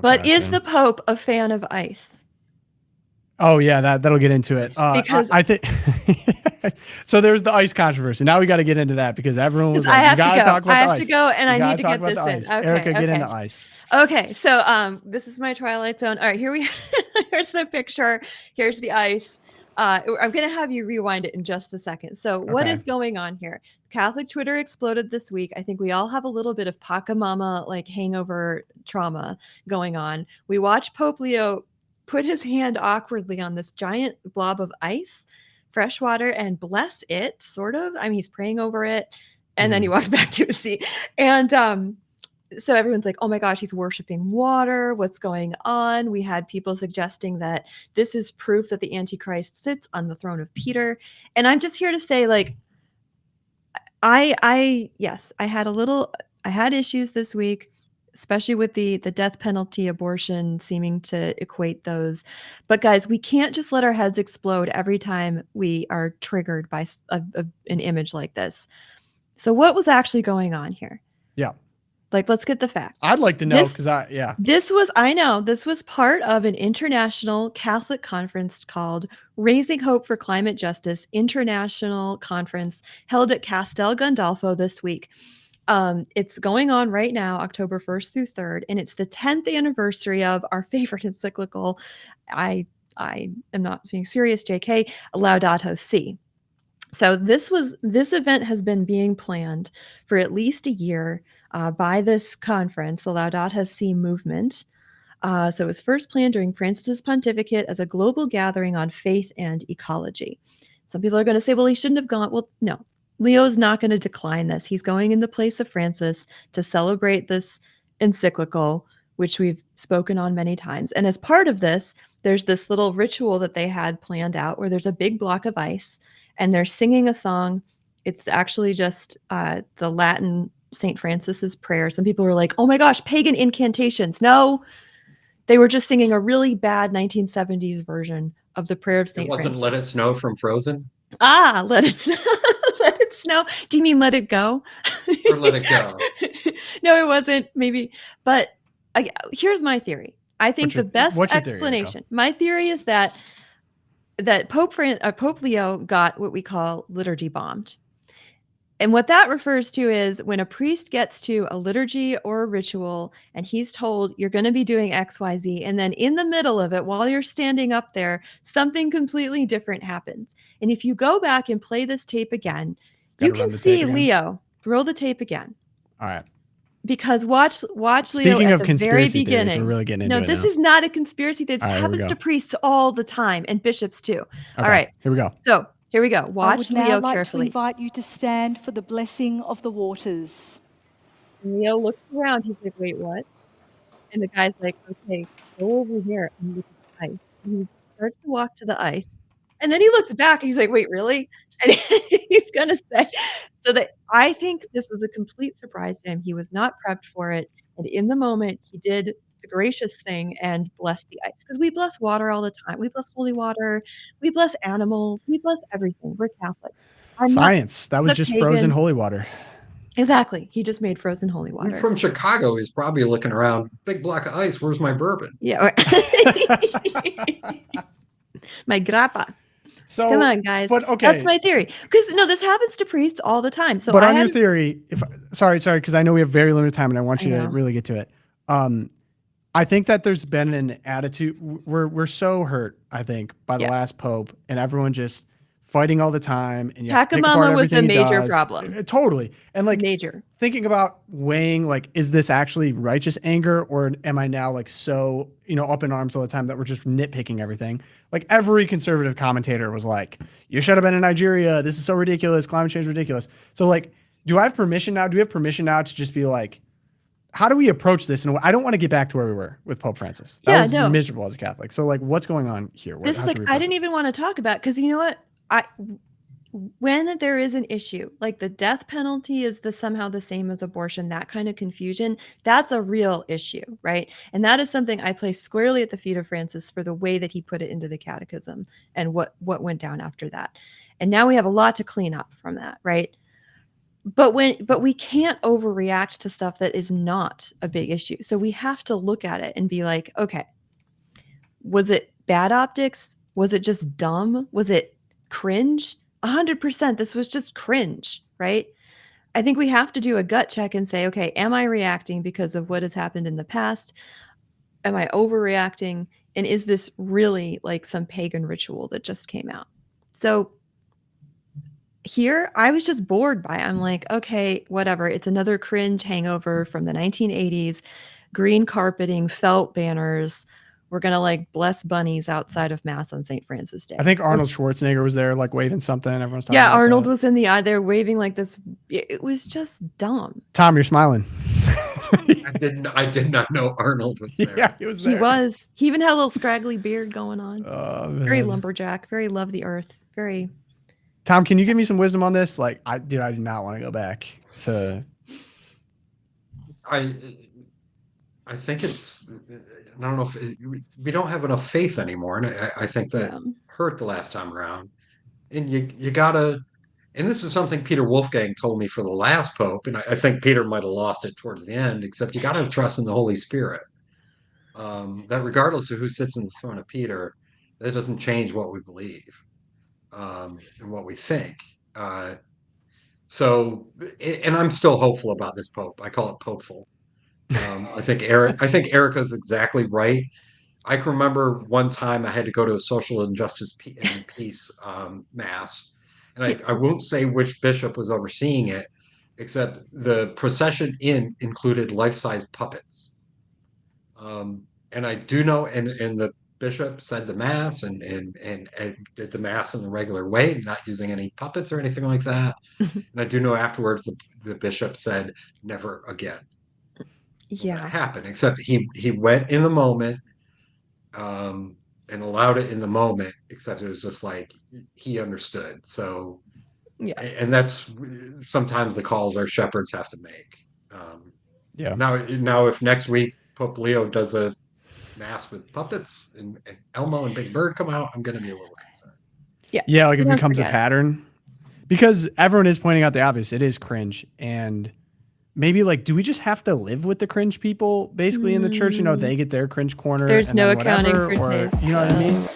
But is the Pope a fan of ice? Oh yeah, that'll get into it. Because I think so. There's the ice controversy. Now we got to get into that because everyone was like, "You got to talk about the ice." I have to go, and I need to get this in. Okay, Erica, get into ice. Okay, so this is my Twilight Zone. All right, here's the picture. Here's the ice. I'm gonna have you rewind it in just a second. So what is going on here? Catholic Twitter exploded this week. I think we all have a little bit of Pachamama like hangover trauma going on. We watched Pope Leo put his hand awkwardly on this giant blob of ice, fresh water, and bless it, sort of. I mean, he's praying over it, and then he walks back to his seat. And so everyone's like, oh my gosh, he's worshiping water. What's going on? We had people suggesting that this is proof that the Antichrist sits on the throne of Peter. And I'm just here to say, like, I had issues this week, especially with the death penalty, abortion, seeming to equate those. But guys, we can't just let our heads explode every time we are triggered by an image like this. So what was actually going on here? Yeah. Like, let's get the facts. I'd like to know because this was part of an international Catholic conference called Raising Hope for Climate Justice International Conference held at Castel Gandolfo this week. It's going on right now, October 1st through 3rd, and it's the 10th anniversary of our favorite encyclical. I am not being serious, JK, Laudato Si. So this event has been being planned for at least a year by this conference, the Laudato Si movement. So it was first planned during Francis's pontificate as a global gathering on faith and ecology. Some people are going to say, well, he shouldn't have gone. Well, no, Leo's not going to decline this. He's going in the place of Francis to celebrate this encyclical, which we've spoken on many times. And as part of this, there's this little ritual that they had planned out where there's a big block of ice and they're singing a song. It's actually just the Latin St. Francis's prayer. Some people were like, oh my gosh, pagan incantations. No, they were just singing a really bad 1970s version of the prayer of St. Francis. It wasn't Let It Snow from Frozen? Let it snow. Let it snow. Do you mean Let It Go? Or Let It Go? No, it wasn't. Maybe. But here's my theory. I think the best explanation. My theory is that Pope Leo got what we call liturgy bombed. And what that refers to is when a priest gets to a liturgy or a ritual and he's told you're going to be doing X, Y, Z. And then in the middle of it, while you're standing up there, something completely different happens. And if you go back and play this tape again, you can see Leo. Roll the tape again. All right. Because watch Speaking Leo of at the very beginning. Theories, we're really getting into this is not a conspiracy theory. This happens to priests all the time and bishops too. Okay, all right. Here we go. So here we go. Watch Leo carefully. I would now like to invite you to stand for the blessing of the waters. Leo looks around. He's like, wait, what? And the guy's like, okay, go over there and look at the ice. And he starts to walk to the ice. And then he looks back and he's like, wait, really? And he's going to say, so that I think this was a complete surprise to him. He was not prepped for it. And in the moment, he did the gracious thing and blessed the ice. Because we bless water all the time. We bless holy water. We bless animals. We bless everything. We're Catholic. Science. That was just pagan. Frozen holy water. Exactly. He just made frozen holy water. He's from Chicago. He's probably looking around. Big block of ice. Where's my bourbon? Yeah. My grappa. So come on, guys. But okay, that's my theory. Because this happens to priests all the time. So, but on your theory, sorry, because I know we have very limited time, and I want you to really get to it. I think that there's been an attitude. We're so hurt, I think, by the last pope, and everyone just fighting all the time. And Pachamama was a major problem. Totally, and like major. Thinking about weighing, like, is this actually righteous anger, or am I now like so up in arms all the time that we're just nitpicking everything? Like every conservative commentator was like, you should have been in Nigeria. This is so ridiculous. Climate change is ridiculous. So like, do I have permission now? Do we have permission now to just be like, how do we approach this? And I don't want to get back to where we were with Pope Francis. That was miserable as a Catholic. So like, what's going on here? This is like, I didn't even want to talk about, because you know what? When there is an issue, like the death penalty is somehow the same as abortion, that kind of confusion, that's a real issue, right? And that is something I place squarely at the feet of Francis for the way that he put it into the catechism and what went down after that. And now we have a lot to clean up from that, right? but we can't overreact to stuff that is not a big issue. So we have to look at it and be like, okay, was it bad optics? Was it just dumb? Was it cringe? 100%. This was just cringe, right? I think we have to do a gut check and say, okay, am I reacting because of what has happened in the past? Am I overreacting? And is this really like some pagan ritual that just came out? So here, I was just bored by it. I'm like, okay, whatever. It's another cringe hangover from the 1980s. Green carpeting, felt banners. We're gonna like bless bunnies outside of Mass on St. Francis Day. I think Arnold Schwarzenegger was there, like waving something. Everyone's talking Yeah, about Arnold that. was in the eye there waving like this. It was just dumb. Tom, you're smiling. I did not know Arnold was there. Yeah, he was He there. was. He even had a little scraggly beard going on. Oh, Very man. lumberjack. Very love the earth. Very. Tom, can you give me some wisdom on this? Like, I do not want to go back to. I think it's, I don't know if we don't have enough faith anymore, and I think that Yeah. hurt the last time around. And you gotta, and this is something Peter Wolfgang told me for the last pope, and I think Peter might have lost it towards the end. Except you gotta have trust in the Holy Spirit. That regardless of who sits in the throne of Peter, that doesn't change what we believe and what we think. So, and I'm still hopeful about this pope. I call it popeful. I think Erica's exactly right. I can remember one time I had to go to a social injustice and peace mass, and I won't say which bishop was overseeing it, except the procession included life-size puppets. And I do know, and the bishop said the mass and did the mass in the regular way, not using any puppets or anything like that. And I do know afterwards the bishop said never again. Well, that Yeah. happened, except he went in the moment and allowed it in the moment, except it was just like he understood. So, Yeah. and that's sometimes the calls our shepherds have to make. Yeah. Now, if next week Pope Leo does a mass with puppets and Elmo and Big Bird come out, I'm going to be a little concerned. Yeah. Yeah, like it Don't becomes a forget. pattern. Because everyone is pointing out the obvious. It is cringe. And maybe like, do we just have to live with the cringe people basically in the church? You know, they get their cringe corner. There's and no then accounting whatever, for or taste. you know what I mean?